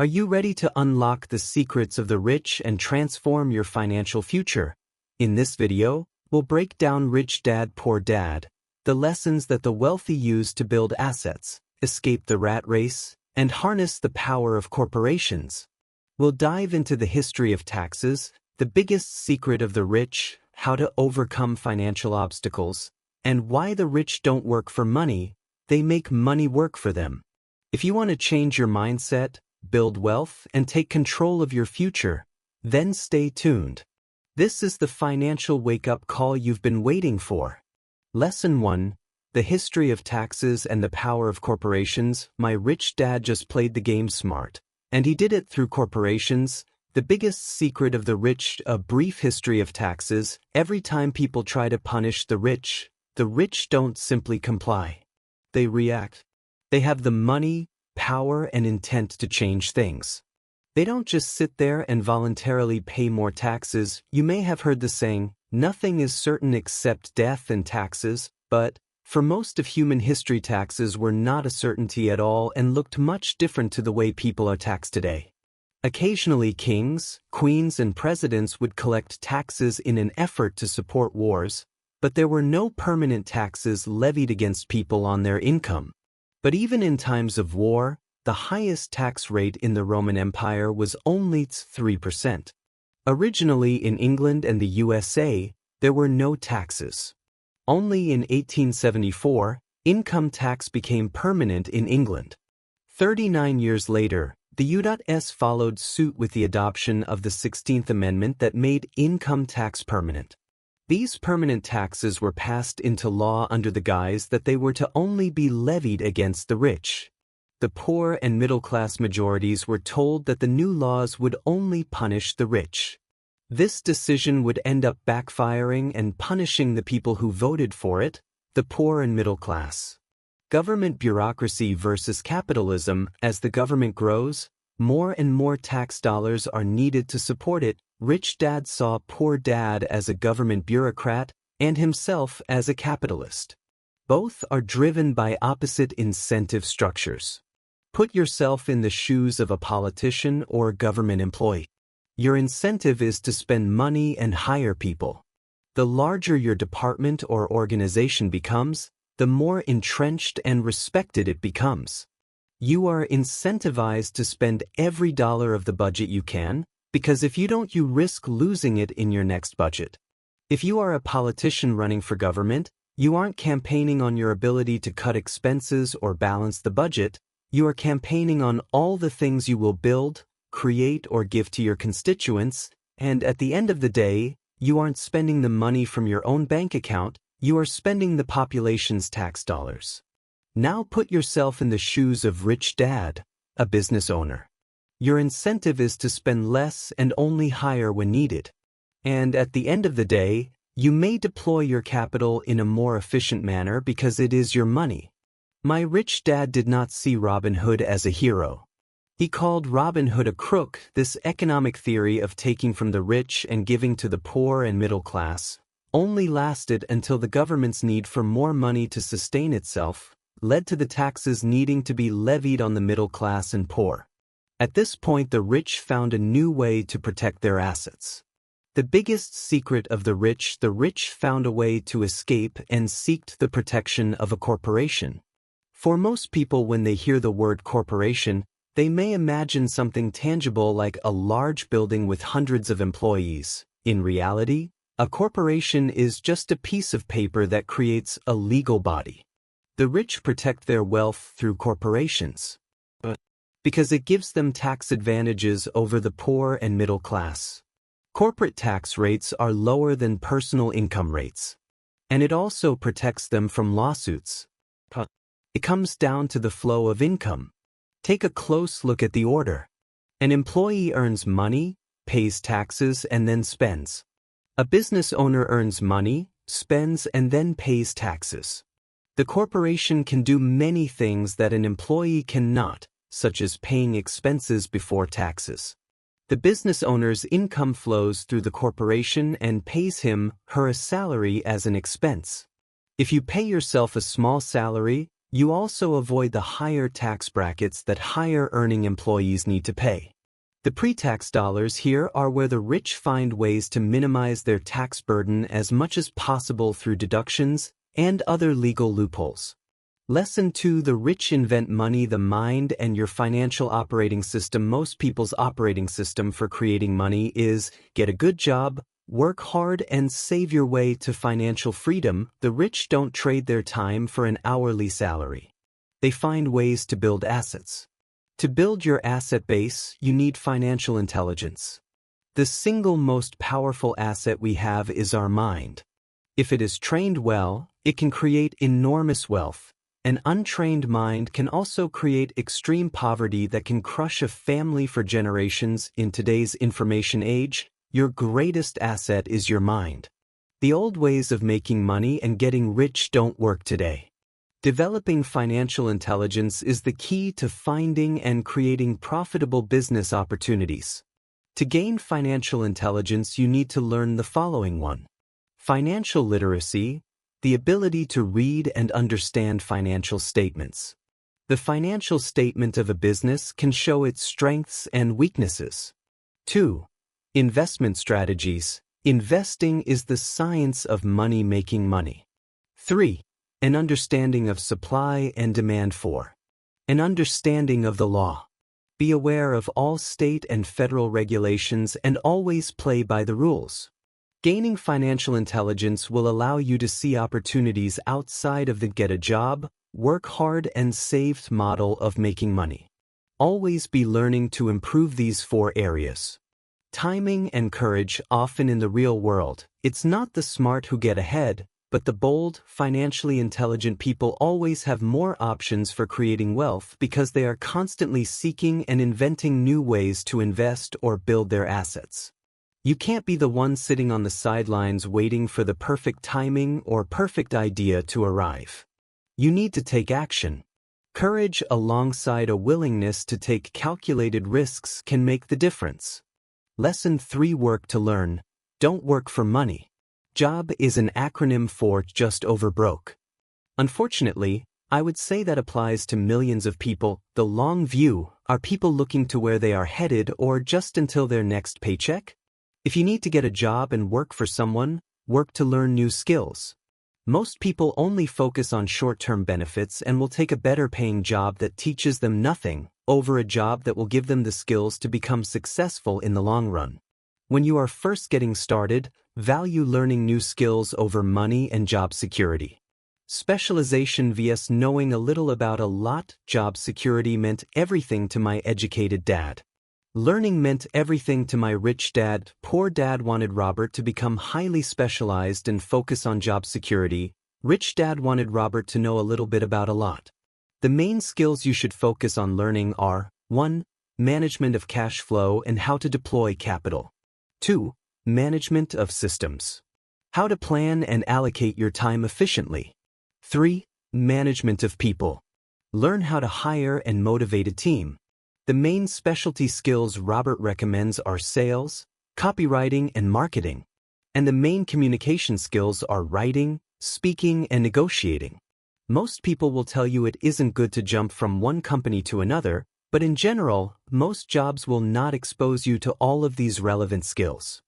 Are you ready to unlock the secrets of the rich and transform your financial future? In this video, we'll break down Rich Dad Poor Dad, the lessons that the wealthy use to build assets, escape the rat race, and harness the power of corporations. We'll dive into the history of taxes, the biggest secret of the rich, how to overcome financial obstacles, and why the rich don't work for money, they make money work for them. If you want to change your mindset, build wealth, and take control of your future, then stay tuned. This is the financial wake-up call you've been waiting for. Lesson 1. The history of taxes and the power of corporations. My rich dad just played the game smart, and he did it through corporations. The biggest secret of the rich. A brief history of taxes. Every time people try to punish the rich don't simply comply. They react. They have the money, power, and intent to change things. They don't just sit there and voluntarily pay more taxes. You may have heard the saying, nothing is certain except death and taxes, but for most of human history, taxes were not a certainty at all and looked much different to the way people are taxed today. Occasionally, kings, queens, and presidents would collect taxes in an effort to support wars, but there were no permanent taxes levied against people on their income. But even in times of war, the highest tax rate in the Roman Empire was only 3%. Originally in England and the USA, there were no taxes. Only in 1874, income tax became permanent in England. 39 years later, the U.S. followed suit with the adoption of the 16th Amendment that made income tax permanent. These permanent taxes were passed into law under the guise that they were to only be levied against the rich. The poor and middle-class majorities were told that the new laws would only punish the rich. This decision would end up backfiring and punishing the people who voted for it, the poor and middle class. Government bureaucracy versus capitalism. As the government grows, more and more tax dollars are needed to support it. Rich Dad saw Poor Dad as a government bureaucrat and himself as a capitalist. Both are driven by opposite incentive structures. Put yourself in the shoes of a politician or government employee. Your incentive is to spend money and hire people. The larger your department or organization becomes, the more entrenched and respected it becomes. You are incentivized to spend every dollar of the budget you can, because if you don't, you risk losing it in your next budget. If you are a politician running for government, you aren't campaigning on your ability to cut expenses or balance the budget. You are campaigning on all the things you will build, create, or give to your constituents, and at the end of the day, you aren't spending the money from your own bank account, you are spending the population's tax dollars. Now put yourself in the shoes of Rich Dad, a business owner. Your incentive is to spend less and only hire when needed. And at the end of the day, you may deploy your capital in a more efficient manner because it is your money. My rich dad did not see Robin Hood as a hero. He called Robin Hood a crook. This economic theory of taking from the rich and giving to the poor and middle class only lasted until the government's need for more money to sustain itself led to the taxes needing to be levied on the middle class and poor. At this point, the rich found a new way to protect their assets. The biggest secret of the rich found a way to escape and seeked the protection of a corporation. For most people, when they hear the word corporation, they may imagine something tangible like a large building with hundreds of employees. In reality, a corporation is just a piece of paper that creates a legal body. The rich protect their wealth through corporations, because it gives them tax advantages over the poor and middle class. Corporate tax rates are lower than personal income rates, and it also protects them from lawsuits. It comes down to the flow of income. Take a close look at the order. An employee earns money, pays taxes, and then spends. A business owner earns money, spends, and then pays taxes. The corporation can do many things that an employee cannot, such as paying expenses before taxes. The business owner's income flows through the corporation and pays him/her a salary as an expense. If you pay yourself a small salary, You also avoid the higher tax brackets that higher-earning employees need to pay. The pre-tax dollars here are where the rich find ways to minimize their tax burden as much as possible through deductions and other legal loopholes. Lesson 2: The rich invent money, the mind, and your financial operating system. Most people's operating system for creating money is get a good job, work hard, and save your way to financial freedom. The rich don't trade their time for an hourly salary. They find ways to build assets. To build your asset base, you need financial intelligence. The single most powerful asset we have is our mind. If it is trained well, it can create enormous wealth. An untrained mind can also create extreme poverty that can crush a family for generations. In today's information age, your greatest asset is your mind. The old ways of making money and getting rich don't work today. Developing financial intelligence is the key to finding and creating profitable business opportunities. To gain financial intelligence, you need to learn the following: 1. Financial literacy, the ability to read and understand financial statements. The financial statement of a business can show its strengths and weaknesses. 2. Investment strategies. Investing is the science of money making money. 3. An understanding of supply and demand. 4. An understanding of the law. Be aware of all state and federal regulations and always play by the rules. Gaining financial intelligence will allow you to see opportunities outside of the get a job, work hard, and save model of making money. Always be learning to improve these 4 areas. Timing and courage. Often in the real world, it's not the smart who get ahead, but the bold, financially intelligent people always have more options for creating wealth because they are constantly seeking and inventing new ways to invest or build their assets. You can't be the one sitting on the sidelines waiting for the perfect timing or perfect idea to arrive. You need to take action. Courage alongside a willingness to take calculated risks can make the difference. Lesson 3: Work to learn. Don't work for money. JOB is an acronym for just over broke. Unfortunately, I would say that applies to millions of people. The long view: are people looking to where they are headed or just until their next paycheck? If you need to get a job and work for someone, work to learn new skills. Most people only focus on short-term benefits and will take a better-paying job that teaches them nothing over a job that will give them the skills to become successful in the long run. When you are first getting started, value learning new skills over money and job security. Specialization vs knowing a little about a lot. Job security meant everything to my educated dad. Learning meant everything to my rich dad. Poor dad wanted Robert to become highly specialized and focus on job security. Rich dad wanted Robert to know a little bit about a lot. The main skills you should focus on learning are: 1. Management of cash flow and how to deploy capital. 2. Management of systems. How to plan and allocate your time efficiently. 3. Management of people. Learn how to hire and motivate a team. The main specialty skills Robert recommends are sales, copywriting, and marketing. And the main communication skills are writing, speaking, and negotiating. Most people will tell you it isn't good to jump from one company to another, but in general, most jobs will not expose you to all of these relevant skills.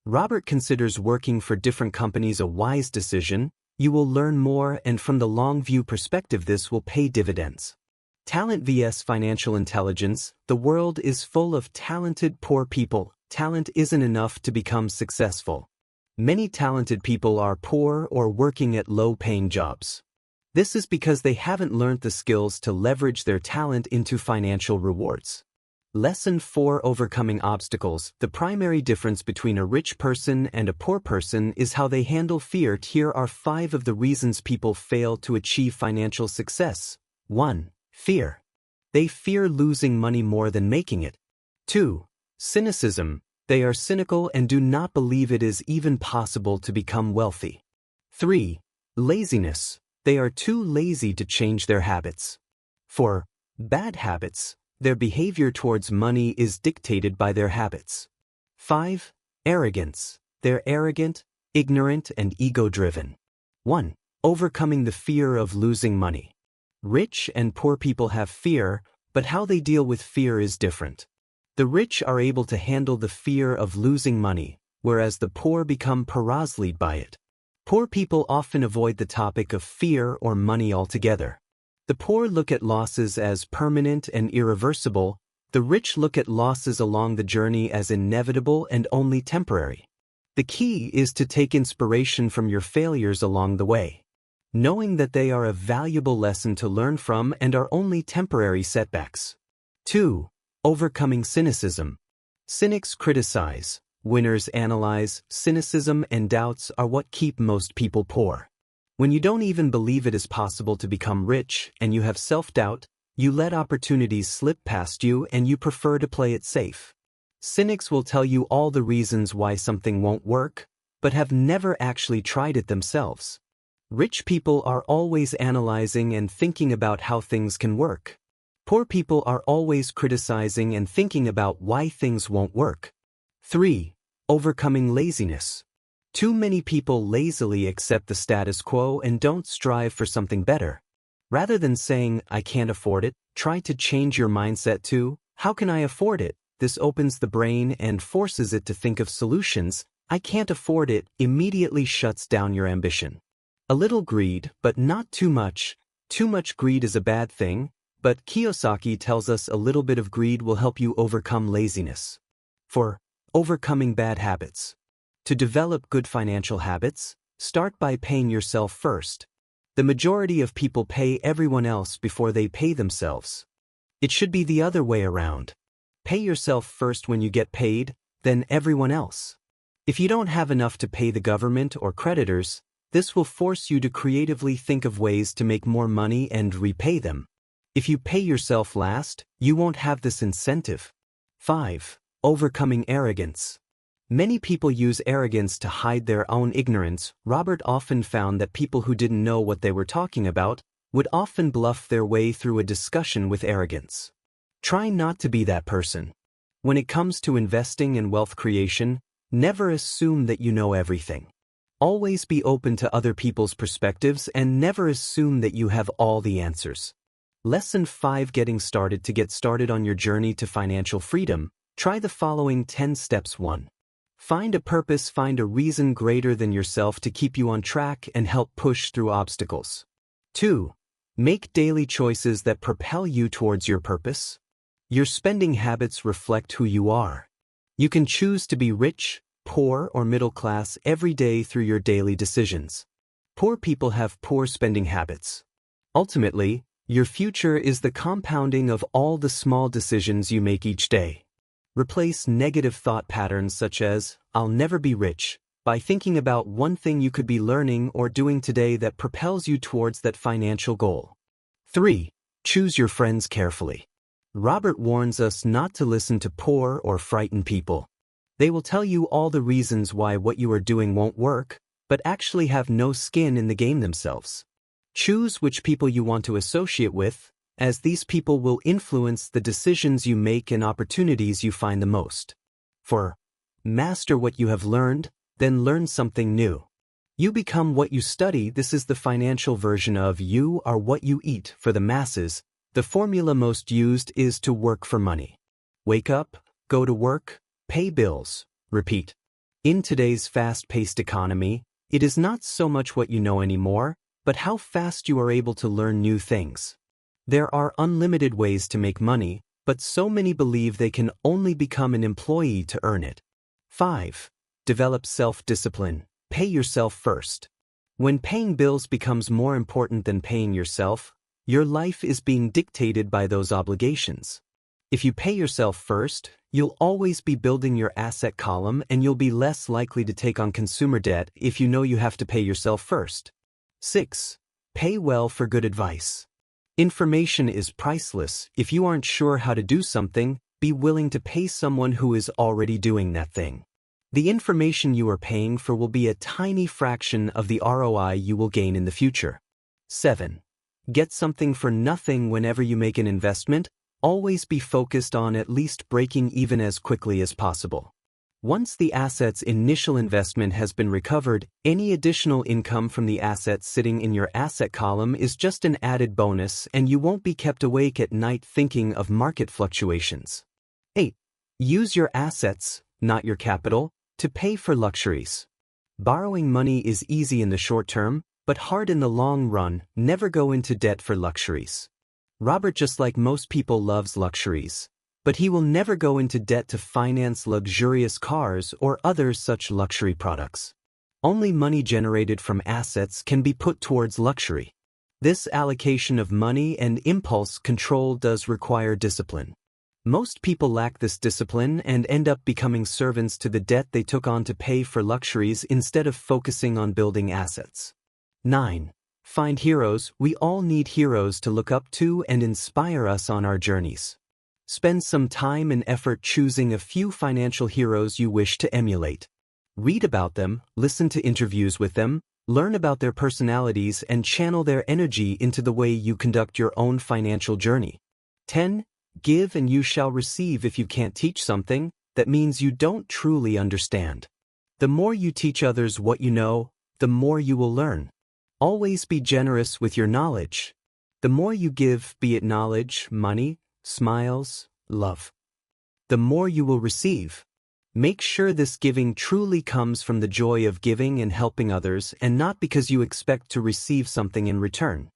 Robert considers working for different companies a wise decision. You will learn more, and from the long view perspective, this will pay dividends. Talent vs financial intelligence. The world is full of talented poor people. Talent isn't enough to become successful. Many talented people are poor or working at low-paying jobs. This is because they haven't learned the skills to leverage their talent into financial rewards. Lesson 4: Overcoming obstacles. The primary difference between a rich person and a poor person is how they handle fear. Here are 5 of the reasons people fail to achieve financial success. 1. Fear. They fear losing money more than making it. 2. Cynicism. They are cynical and do not believe it is even possible to become wealthy. 3. Laziness. They are too lazy to change their habits. 4. Bad habits. Their behavior towards money is dictated by their habits. 5. Arrogance. They're arrogant, ignorant, and ego-driven. 1. Overcoming the fear of losing money. Rich and poor people have fear, but how they deal with fear is different. The rich are able to handle the fear of losing money, whereas the poor become paralyzed by it. Poor people often avoid the topic of fear or money altogether. The poor look at losses as permanent and irreversible. The rich look at losses along the journey as inevitable and only temporary. The key is to take inspiration from your failures along the way, knowing that they are a valuable lesson to learn from and are only temporary setbacks. 2. Overcoming cynicism. Cynics criticize, winners analyze. Cynicism and doubts are what keep most people poor. When you don't even believe it is possible to become rich and you have self-doubt, you let opportunities slip past you and you prefer to play it safe. Cynics will tell you all the reasons why something won't work, but have never actually tried it themselves. Rich people are always analyzing and thinking about how things can work. Poor people are always criticizing and thinking about why things won't work. 3. Overcoming laziness. Too many people lazily accept the status quo and don't strive for something better. Rather than saying, "I can't afford it," try to change your mindset to, "How can I afford it?" This opens the brain and forces it to think of solutions. "I can't afford it" immediately shuts down your ambition. A little greed, but not too much. Too much greed is a bad thing, but Kiyosaki tells us a little bit of greed will help you overcome laziness. 4. Overcoming bad habits. To develop good financial habits, start by paying yourself first. The majority of people pay everyone else before they pay themselves. It should be the other way around. Pay yourself first when you get paid, then everyone else. If you don't have enough to pay the government or creditors, this will force you to creatively think of ways to make more money and repay them. If you pay yourself last, you won't have this incentive. 5. Overcoming arrogance. Many people use arrogance to hide their own ignorance. Robert often found that people who didn't know what they were talking about would often bluff their way through a discussion with arrogance. Try not to be that person. When it comes to investing and wealth creation, never assume that you know everything. Always be open to other people's perspectives and never assume that you have all the answers. Lesson 5. Getting started. To get started on your journey to financial freedom, try the following 10 steps. 1. Find a purpose. Find a reason greater than yourself to keep you on track and help push through obstacles. 2. Make daily choices that propel you towards your purpose. Your spending habits reflect who you are. You can choose to be rich, poor, or middle class every day through your daily decisions. Poor people have poor spending habits. Ultimately, your future is the compounding of all the small decisions you make each day. Replace negative thought patterns such as, "I'll never be rich," by thinking about one thing you could be learning or doing today that propels you towards that financial goal. 3. Choose your friends carefully. Robert warns us not to listen to poor or frightened people. They will tell you all the reasons why what you are doing won't work, but actually have no skin in the game themselves. Choose which people you want to associate with, as these people will influence the decisions you make and opportunities you find the most. 4. Master what you have learned, then learn something new. You become what you study. This is the financial version of you are what you eat. For the masses, the formula most used is to work for money. Wake up, go to work, pay bills, repeat. In today's fast-paced economy, it is not so much what you know anymore, but how fast you are able to learn new things. There are unlimited ways to make money, but so many believe they can only become an employee to earn it. 5. Develop self-discipline. Pay yourself first. When paying bills becomes more important than paying yourself, your life is being dictated by those obligations. If you pay yourself first, you'll always be building your asset column and you'll be less likely to take on consumer debt if you know you have to pay yourself first. 6. Pay well for good advice. Information is priceless. If you aren't sure how to do something, be willing to pay someone who is already doing that thing. The information you are paying for will be a tiny fraction of the ROI you will gain in the future. 7. Get something for nothing. Whenever you make an investment, always be focused on at least breaking even as quickly as possible. Once the asset's initial investment has been recovered, any additional income from the assets sitting in your asset column is just an added bonus, and you won't be kept awake at night thinking of market fluctuations. 8. Use your assets, not your capital, to pay for luxuries. Borrowing money is easy in the short term, but hard in the long run. Never go into debt for luxuries. Robert, just like most people, loves luxuries, but he will never go into debt to finance luxurious cars or other such luxury products. Only money generated from assets can be put towards luxury. This allocation of money and impulse control does require discipline. Most people lack this discipline and end up becoming servants to the debt they took on to pay for luxuries instead of focusing on building assets. 9. Find heroes. We all need heroes to look up to and inspire us on our journeys. Spend some time and effort choosing a few financial heroes you wish to emulate. Read about them, listen to interviews with them, learn about their personalities, and channel their energy into the way you conduct your own financial journey. 10. Give and you shall receive. If you can't teach something, that means you don't truly understand. The more you teach others what you know, the more you will learn. Always be generous with your knowledge. The more you give, be it knowledge, money, smiles, love, the more you will receive. Make sure this giving truly comes from the joy of giving and helping others, and not because you expect to receive something in return.